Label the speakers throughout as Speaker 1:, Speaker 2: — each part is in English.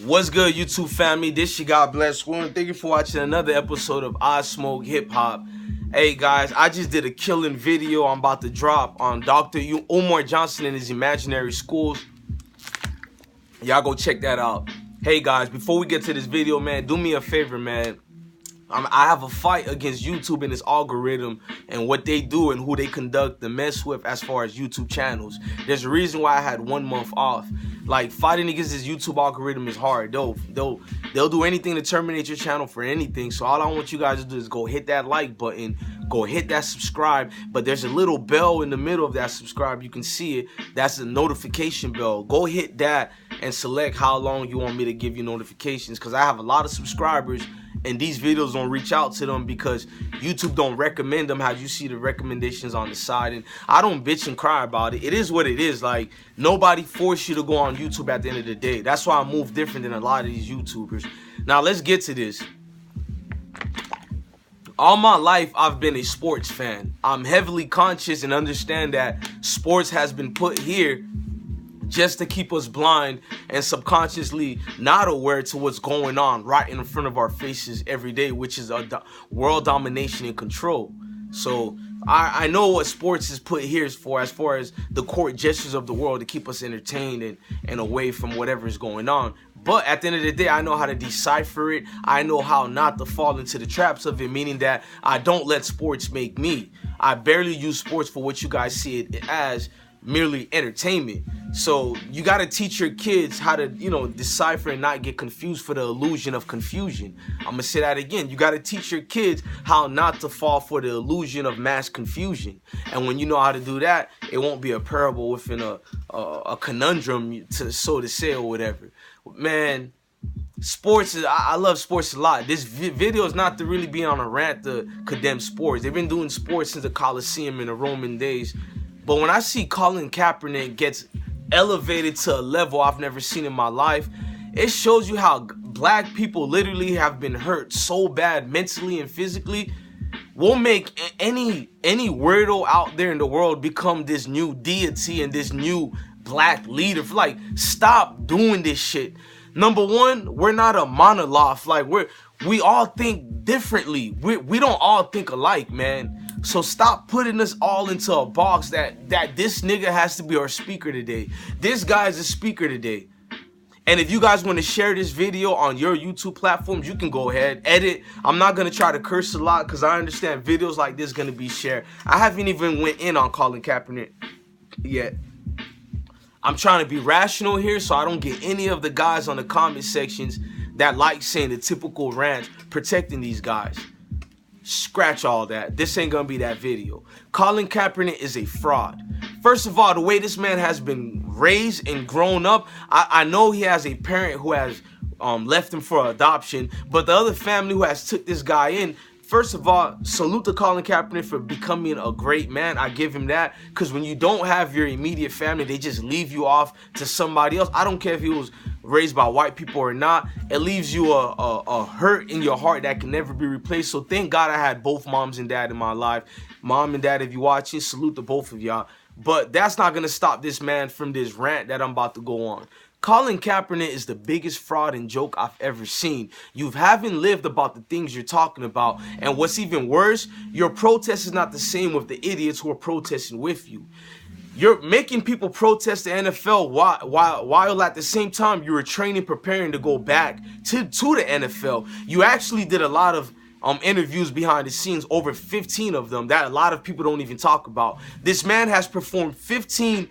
Speaker 1: What's good, YouTube family? This your God Bless One. Thank you for watching another episode of IsmokeHiphop. Hey guys, I just did a killing video I'm about to drop on Dr. Umar Johnson and his imaginary schools. Y'all go check that out. Hey guys, before we get to this video, man, do me a favor, man. I have a fight against YouTube and its algorithm and what they do and who they conduct the mess with as far as YouTube channels. There's a reason why I had 1 month off. Like, fighting against this YouTube algorithm is hard. They'll do anything to terminate your channel for anything. So all I want you guys to do is go hit that like button, go hit that subscribe. But there's a little bell in the middle of that subscribe. You can see it. That's the notification bell. Go hit that and select how long you want me to give you notifications, because I have a lot of subscribers and these videos don't reach out to them because YouTube don't recommend them how you see the recommendations on the side. And I don't bitch and cry about it. It is what it is. Like, nobody forced you to go on YouTube at the end of the day. That's why I move different than a lot of these YouTubers. Now let's get to this. All my life I've been a sports fan. I'm heavily conscious and understand that sports has been put here just to keep us blind and subconsciously not aware to what's going on right in front of our faces every day, which is world domination and control. So I know what sports is put here for, as far as the court gestures of the world to keep us entertained and away from whatever is going on. But at the end of the day, I know how to decipher it. I know how not to fall into the traps of it, meaning that I don't let sports make me. I barely use sports for what you guys see it as, merely entertainment. So you got to teach your kids how to, decipher and not get confused for the illusion of confusion. I'm gonna say that again. You got to teach your kids how not to fall for the illusion of mass confusion. And when you know how to do that, it won't be a parable within a conundrum, so to say, or whatever. Man, sports is, I love sports a lot. This video is not to really be on a rant to condemn sports. They've been doing sports since the Colosseum in the Roman days. But when I see Colin Kaepernick gets elevated to a level I've never seen in my life, it shows you how black people literally have been hurt so bad mentally and physically. We'll make any weirdo out there in the world become this new deity and this new black leader. Like, stop doing this shit. Number one, we're not a monolith. Like, we all think differently. We don't all think alike, man. So stop putting us all into a box that this nigga has to be our speaker today. This guy's a speaker today. And if you guys want to share this video on your YouTube platforms, you can go ahead, edit. I'm not going to try to curse a lot because I understand videos like this going to be shared. I haven't even went in on Colin Kaepernick yet. I'm trying to be rational here so I don't get any of the guys on the comment sections that like saying the typical rants protecting these guys. Scratch all that. This ain't gonna be that video. Colin Kaepernick is a fraud. First of all, the way this man has been raised and grown up, I know he has a parent who has left him for adoption, but the other family who has took this guy in, first of all, salute to Colin Kaepernick for becoming a great man. I give him that, because when you don't have your immediate family, they just leave you off to somebody else. I don't care if he was raised by white people or not. It leaves you a hurt in your heart that can never be replaced. So thank God I had both moms and dad in my life. Mom and dad, if you're watching, salute to both of y'all. But that's not going to stop this man from this rant that I'm about to go on. Colin Kaepernick is the biggest fraud and joke I've ever seen. You haven't lived about the things you're talking about. And what's even worse, your protest is not the same with the idiots who are protesting with you. You're making people protest the NFL while at the same time you were training, preparing to go back to the NFL. You actually did a lot of interviews behind the scenes, over 15 of them that a lot of people don't even talk about. This man has performed 15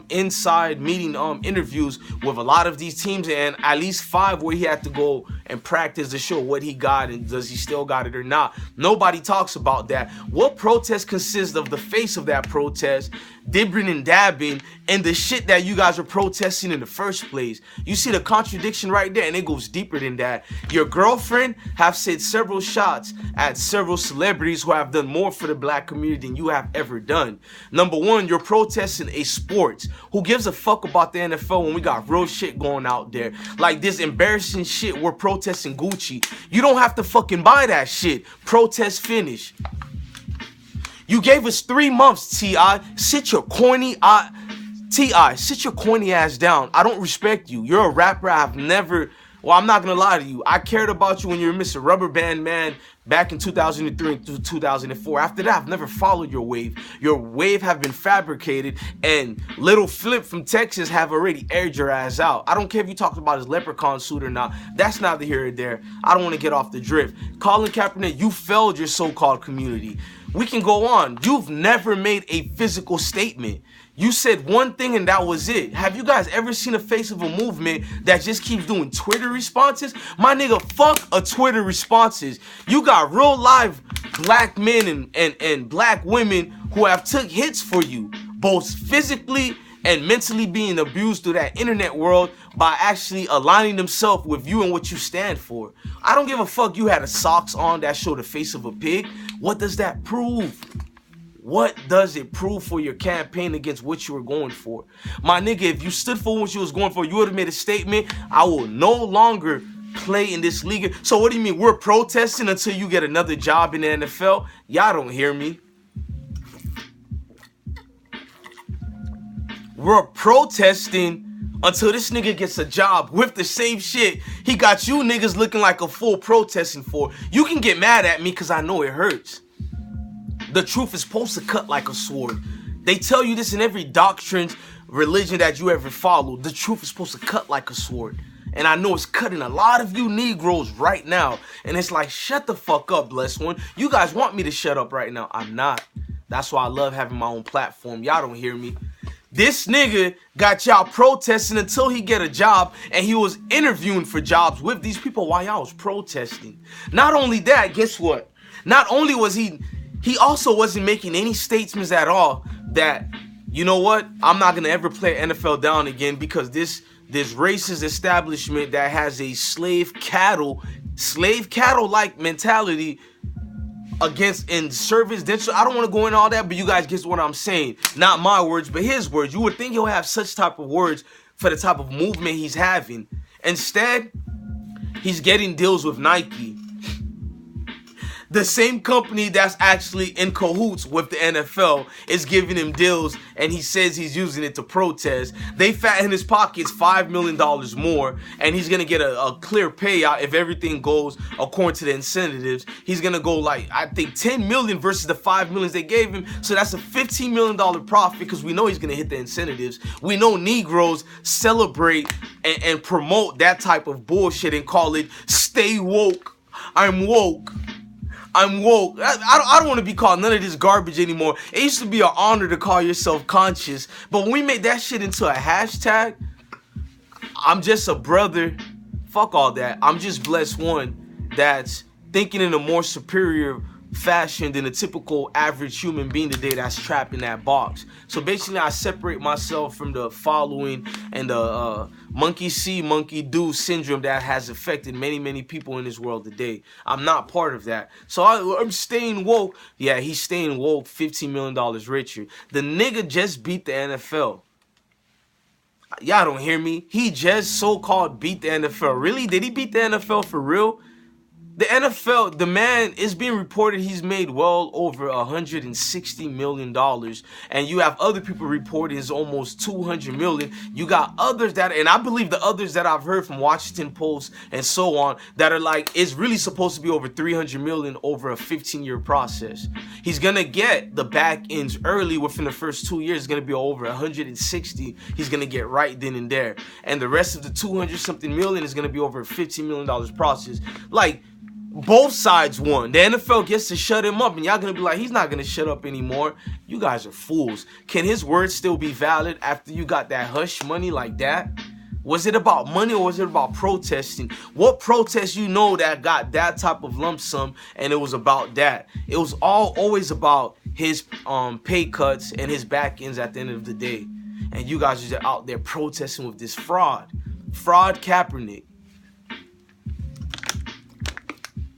Speaker 1: inside meeting interviews with a lot of these teams, and at least 5 where he had to go and practice to show what he got and does he still got it or not. Nobody talks about that. What protest consists of the face of that protest, dibbing and dabbing, and the shit that you guys are protesting in the first place? You see the contradiction right there, and it goes deeper than that. Your girlfriend have said several shots at several celebrities who have done more for the black community than you have ever done. Number one, you're protesting a sport. Who gives a fuck about the NFL when we got real shit going out there? Like this embarrassing shit, we're protesting Gucci. You don't have to fucking buy that shit. Protest finish. You gave us 3 months, T.I. Sit your corny T.I., sit your corny ass down. I don't respect you. You're a rapper. I've never, well, I'm not going to lie to you. I cared about you when you were Mr. Rubber Band Man back in 2003 to 2004. After that, I've never followed your wave. Your wave have been fabricated, and Little Flip from Texas have already aired your ass out. I don't care if you talked about his leprechaun suit or not. That's neither here or there. I don't want to get off the drift. Colin Kaepernick, you failed your so-called community. We can go on. You've never made a physical statement. You said one thing and that was it. Have you guys ever seen a face of a movement that just keeps doing Twitter responses? My nigga, fuck a Twitter responses. You got real live black men and black women who have took hits for you, both physically and mentally being abused through that internet world by actually aligning themselves with you and what you stand for. I don't give a fuck you had a socks on that show the face of a pig. What does that prove? What does it prove for your campaign against what you were going for? My nigga, if you stood for what you was going for, you would have made a statement. I will no longer play in this league. So what do you mean? We're protesting until you get another job in the NFL? Y'all don't hear me. We're protesting until this nigga gets a job with the same shit he got you niggas looking like a fool protesting for. You can get mad at me because I know it hurts. The truth is supposed to cut like a sword. They tell you this in every doctrine, religion that you ever followed. The truth is supposed to cut like a sword. And I know it's cutting a lot of you Negroes right now. And it's like, shut the fuck up, blessed one. You guys want me to shut up right now. I'm not. That's why I love having my own platform. Y'all don't hear me. This nigga got y'all protesting until he get a job, and he was interviewing for jobs with these people while y'all was protesting. Not only that, guess what? Not only was he also wasn't making any statements at all that, you know what, I'm not going to ever play NFL down again because this racist establishment that has a slave cattle-like mentality against in service. I don't want to go into all that, but you guys get what I'm saying. Not my words, but his words. You would think he'll have such type of words for the type of movement he's having. Instead, he's getting deals with Nike. The same company that's actually in cahoots with the NFL is giving him deals, and he says he's using it to protest. They fatten his pockets $5 million more, and he's going to get a clear payout if everything goes according to the incentives. He's going to go like, I think, $10 million versus the $5 million they gave him. So that's a $15 million profit because we know he's going to hit the incentives. We know Negroes celebrate and promote that type of bullshit and call it stay woke. I'm woke. I'm woke. I don't want to be called none of this garbage anymore. It used to be an honor to call yourself conscious. But when we made that shit into a hashtag, I'm just a brother. Fuck all that. I'm just blessed one that's thinking in a more superior fashion than a typical average human being today that's trapped in that box. So basically, I separate myself from the following and the monkey see, monkey do syndrome that has affected many people in this world today. I'm not part of that. So I'm staying woke. Yeah, he's staying woke, $15 million richer. The nigga just beat the NFL. Y'all don't hear me? He just so-called beat the NFL. Really? Did he beat the NFL for real? The NFL, the man is being reported he's made well over $160 million. And you have other people reporting it's almost $200 million. You got others that, and I believe the others that I've heard from Washington Post and so on, that are like, it's really supposed to be over $300 million over a 15-year process. He's going to get the back ends early within the first 2 years. It's going to be over 160. He's going to get right then and there. And the rest of the 200-something million is going to be over a $15 million process. Like, both sides won. The NFL gets to shut him up, and y'all gonna be like, he's not gonna shut up anymore. You guys are fools. Can his words still be valid after you got that hush money like that? Was it about money or was it about protesting? What protest you know that got that type of lump sum and it was about that? It was always about his pay cuts and his back ends at the end of the day. And you guys are just out there protesting with this fraud. Fraud Kaepernick.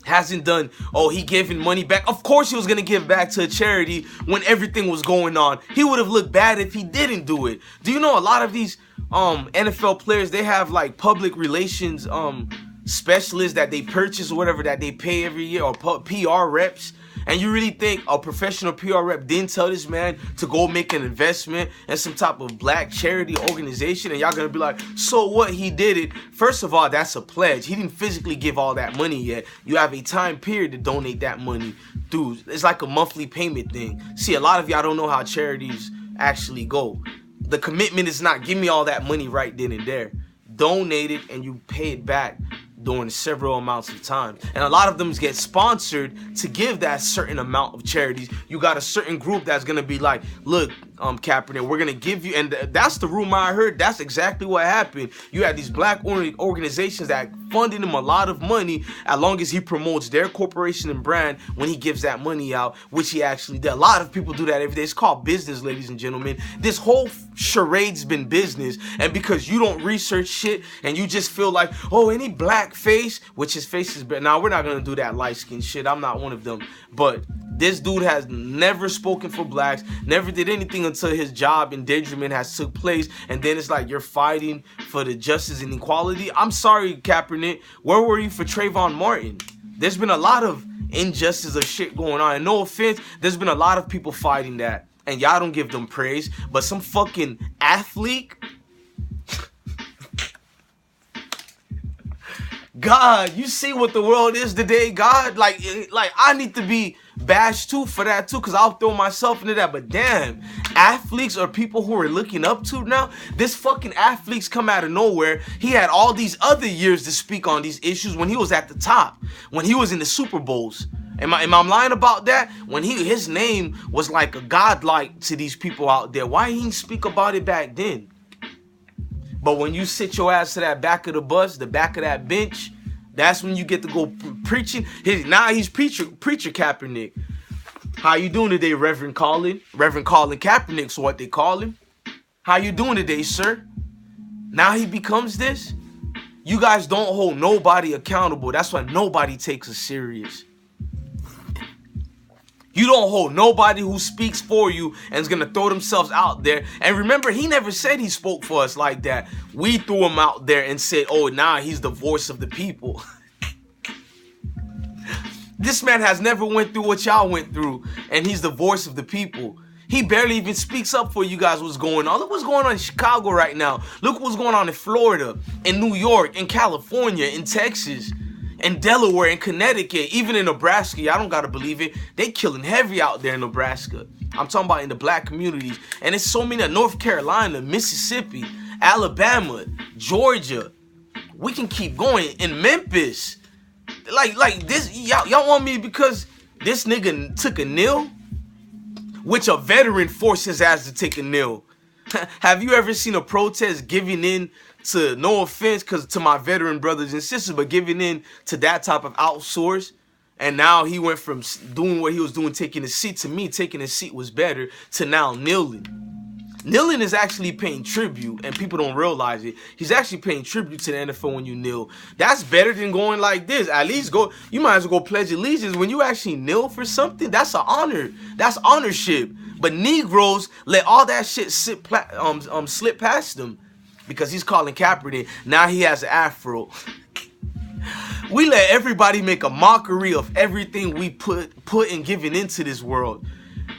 Speaker 1: Hasn't done, oh, he giving money back. Of course he was going to give back to a charity when everything was going on. He would have looked bad if he didn't do it. Do you know a lot of these NFL players, they have like public relations specialists that they purchase or whatever that they pay every year, or PR reps. And you really think a professional PR rep didn't tell this man to go make an investment in some type of black charity organization, and y'all gonna be like, so what, he did it? First of all, that's a pledge. He didn't physically give all that money yet. You have a time period to donate that money. Dude, it's like a monthly payment thing. See, a lot of y'all don't know how charities actually go. The commitment is not give me all that money right then and there. Donate it and you pay it back during several amounts of time. And a lot of them get sponsored to give that certain amount of charities. You got a certain group that's gonna be like, look, Kaepernick, we're gonna give you, and that's the rumor I heard. That's exactly what happened. You had these black organizations that funded him a lot of money as long as he promotes their corporation and brand when he gives that money out, which he actually did. A lot of people do that every day. It's called business, ladies and gentlemen. This whole charade's been business, and because you don't research shit and you just feel like, oh, any black face, which his face is better. Now, we're not gonna do that light skin shit. I'm not one of them. But this dude has never spoken for blacks, never did anything until his job endangerment has took place, and then it's like you're fighting for the justice and equality. I'm sorry, Kaepernick, where were you for Trayvon Martin? There's been a lot of injustice of shit going on, and no offense, there's been a lot of people fighting that, and y'all don't give them praise, but some fucking athlete, God, you see what the world is today, God? Like I need to be bashed too for that too, because I'll throw myself into that. But damn, athletes are people who are looking up to now. This fucking athletes come out of nowhere. He had all these other years to speak on these issues when he was at the top, when he was in the Super Bowls. Am I lying about that? When his name was like a godlike to these people out there. Why he didn't speak about it back then? But when you sit your ass to that back of the bus, the back of that bench, that's when you get to go preaching. Now he's preacher Kaepernick. How you doing today, Reverend Colin? Reverend Colin Kaepernick's what they call him. How you doing today, sir? Now he becomes this. You guys don't hold nobody accountable. That's why nobody takes us serious. You don't hold nobody who speaks for you and is going to throw themselves out there. And remember, he never said he spoke for us like that. We threw him out there and said, oh, nah, he's the voice of the people. This man has never went through what y'all went through, and he's the voice of the people. He barely even speaks up for you guys what's going on. Look what's going on in Chicago right now. Look what's going on in Florida, in New York, in California, in Texas, in Delaware, in Connecticut, even in Nebraska. I don't gotta believe it. They killing heavy out there in Nebraska. I'm talking about in the black communities. And it's so many, North Carolina, Mississippi, Alabama, Georgia. We can keep going. In Memphis. Like this, y'all want me because this nigga took a kneel? Which a veteran forced his ass to take a kneel. Have you ever seen a protest giving in to, no offense to my veteran brothers and sisters, but giving in to that type of outsource? And now he went from doing what he was doing, taking a seat, to me taking a seat was better, to now kneeling. Kneeling is actually paying tribute, and people don't realize it. He's actually paying tribute to the NFL when you kneel. That's better than going like this. At least go, you might as well go pledge allegiance. When you actually kneel for something, that's an honor. That's ownership. But Negroes let all that shit slip past them because he's Colin Kaepernick. Now he has an afro. We let everybody make a mockery of everything we put and given into this world.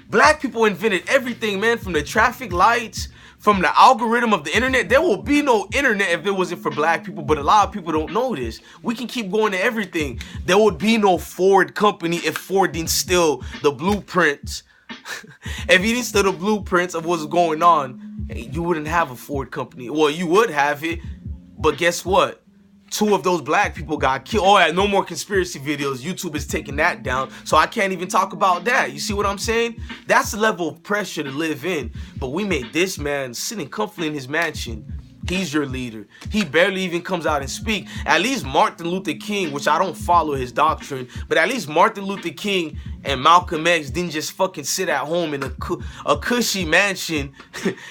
Speaker 1: Black people invented everything, man, from the traffic lights, from the algorithm of the internet. There will be no internet if it wasn't for black people, but a lot of people don't know this. We can keep going to everything. There would be no Ford company if Ford didn't steal the blueprints. If he didn't steal the blueprints of what's going on, you wouldn't have a Ford company. Well, you would have it, but guess what? 2 of those black people got killed. Oh, yeah, no more conspiracy videos. YouTube is taking that down, so I can't even talk about that. You see what I'm saying? That's the level of pressure to live in. But we made this man sitting comfortably in his mansion. He's your leader. He barely even comes out and speak. At least Martin Luther King, which I don't follow his doctrine, but at least Martin Luther King and Malcolm X didn't just fucking sit at home in a cushy mansion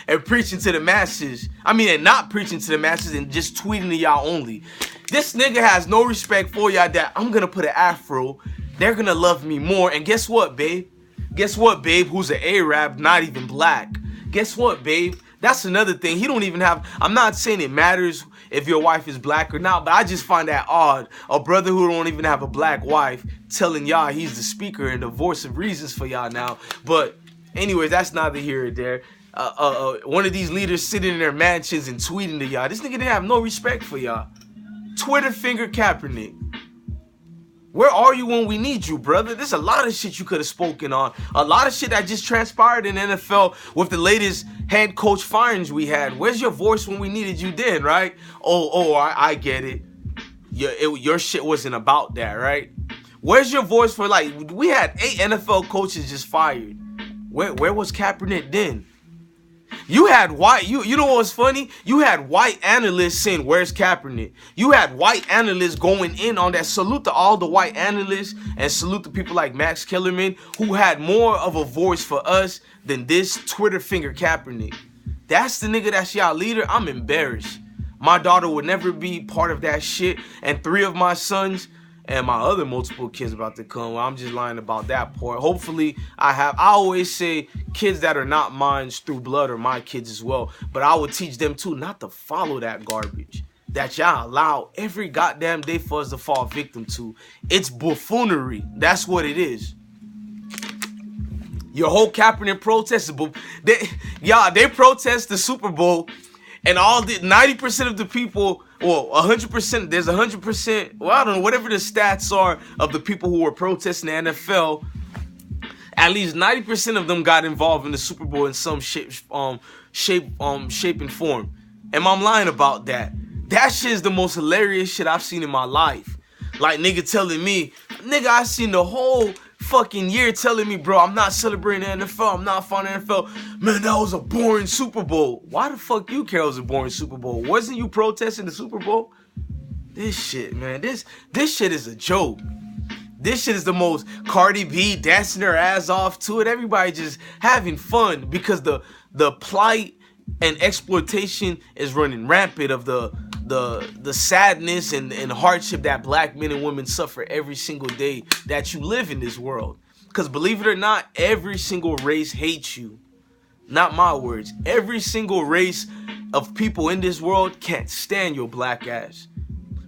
Speaker 1: and preaching to the masses. I mean, and not preaching to the masses and just tweeting to y'all only. This nigga has no respect for y'all that I'm gonna put an afro. They're gonna love me more. And guess what, babe? Guess what, babe? Who's an Arab, not even black? Guess what, babe? That's another thing. He don't even have, I'm not saying it matters if your wife is black or not, but I just find that odd. A brother who don't even have a black wife telling y'all he's the speaker and the voice of reasons for y'all now. But anyways, that's neither here or there. One of these leaders sitting in their mansions and tweeting to y'all. This nigga didn't have no respect for y'all. Twitter finger Kaepernick. Where are you when we need you, brother? There's a lot of shit you could have spoken on. A lot of shit that just transpired in the NFL with the latest head coach firings we had. Where's your voice when we needed you then, right? I get it. Your shit wasn't about that, right? Where's your voice for, like, we had 8 NFL coaches just fired. Where was Kaepernick then? You had white, you know what's funny? You had white analysts saying, where's Kaepernick? You had white analysts going in on that. Salute to all the white analysts and salute to people like Max Kellerman who had more of a voice for us than this Twitter finger Kaepernick. That's the nigga that's y'all leader. I'm embarrassed. My daughter would never be part of that shit. And 3 of my sons and my other multiple kids about to come. Well, I'm just lying about that part. Hopefully, I always say kids that are not mine through blood are my kids as well. But I would teach them too not to follow that garbage that y'all allow every goddamn day for us to fall victim to. It's buffoonery. That's what it is. Your whole Kaepernick protest, they protest the Super Bowl, and all the 90% of the people, well, 100%, there's 100%, well, I don't know, whatever the stats are of the people who were protesting the NFL, at least 90% of them got involved in the Super Bowl in some shape and form. Am I lying about that? That shit is the most hilarious shit I've seen in my life. Like, nigga telling me, nigga, I seen the whole fucking year telling me, bro, I'm not celebrating the NFL, I'm not following the NFL. Man, that was a boring Super Bowl. Why the fuck you care it was a boring Super Bowl? Wasn't you protesting the Super Bowl? This shit, man, this shit is a joke. This shit is the most Cardi B dancing her ass off to it. Everybody just having fun because the plight and exploitation is running rampant of the sadness and hardship that black men and women suffer every single day that you live in this world. Because believe it or not, every single race hates you. Not my words. Every single race of people in this world can't stand your black ass.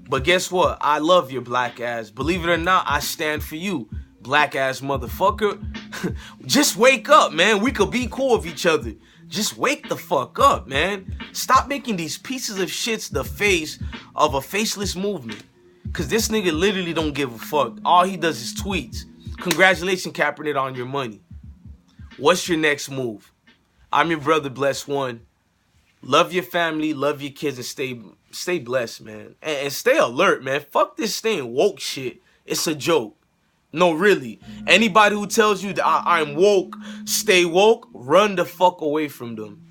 Speaker 1: But guess what? I love your black ass. Believe it or not, I stand for you, black ass motherfucker. Just wake up, man. We could be cool with each other. Just wake the fuck up, man. Stop making these pieces of shits the face of a faceless movement. Cause this nigga literally don't give a fuck. All he does is tweets. Congratulations, Kaepernick, on your money. What's your next move? I'm your brother, Bless One. Love your family, love your kids, and stay blessed, man. And stay alert, man. Fuck this staying woke shit. It's a joke. No, really. Anybody who tells you that I'm woke, stay woke, run the fuck away from them.